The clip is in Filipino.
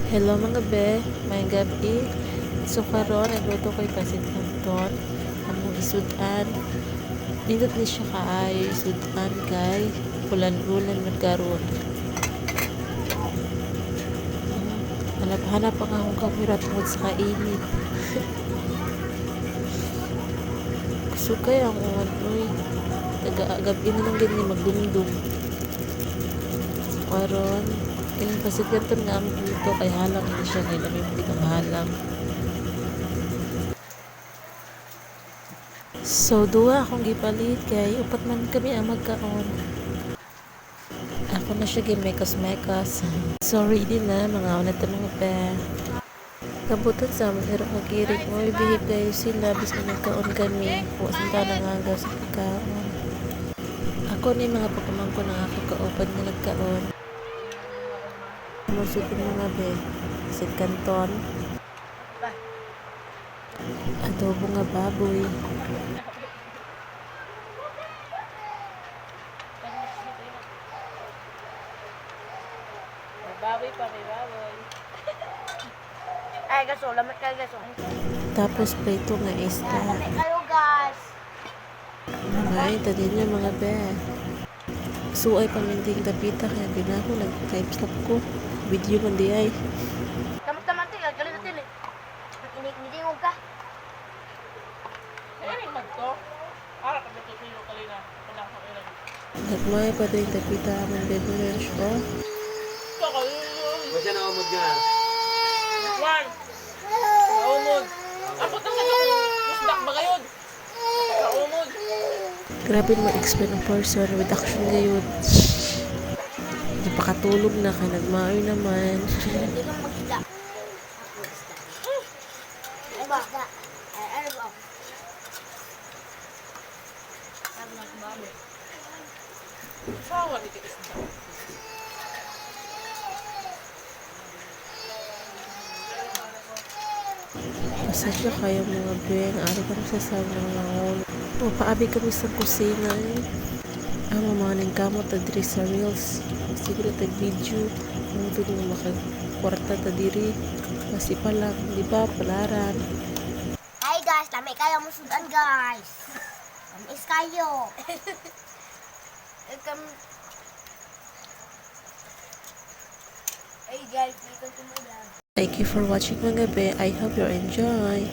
Hello mga be, may gabi. So karon nagluto ko'y pasit canton. Among isudan. Nindot ni siya kaayo isudan kay ulan-ulan magkaroon. Hanap-hanap ang akong kamera tungod sa kainit. Sukay ang uwan uy. Gabi na lang ganyan magdumdum. So karon yung pasit canton nga among luto kay halang ini siya kay dami mo kitang halang. So, duwa akong gipalit kay upat man kami ang magkaon. Ako na siya gimekas-mekas. Sorry din na, mga unat mga pe. Kabutan sa amon irong magirik mo, ibihib kayo sila, bis na nagkaon kami. Huwag sinta nangaga sa pagkaon. Ako ni mga pagkamangko ng ako kaupad na nagkaon. Musod yung mga be, sit kanton. Adobo nga baboy. Baboy pa, may baboy. Ay, gaso. Lamit kayo, gaso. Tapos prito nga isda. Lamit kayo, guys. Mga ita din yung mga be. Suay paminting tapita kaya ginako nag-time stop ko. Video man di ay. Tamat-tamat, galing natin eh. Inig-inigong ka. Ano yung magto? Para ka dito sa'yo kalina. Panang sa ilan. Nagmay pa din tapita ang beverage ko. Basta naumod ka. Juan! Naumod! Ako talaga musdak ba ngayon? Naumod! Grabe mo explain ang person with action ngayon. Napakatulog na kay nagmaoy naman. Hindi kang mag-isda. Ano ba? Ano ba? Ano ba? Sawa dito isda. Pasensya kayo mga beng. Araw kami sa samang langon. O paabi kami sa kusina eh. Ang mamaning kamot ta diri sa reels. Siguro tag video. Ang ito nga makakwarta ta diri. Kasi pa lang, di ba? Palaran. Hi guys, lamay kayo musudan guys. Lamis kayo. Hey guys, welcome to my vlog. Thank you for watching mga be. I hope you enjoy.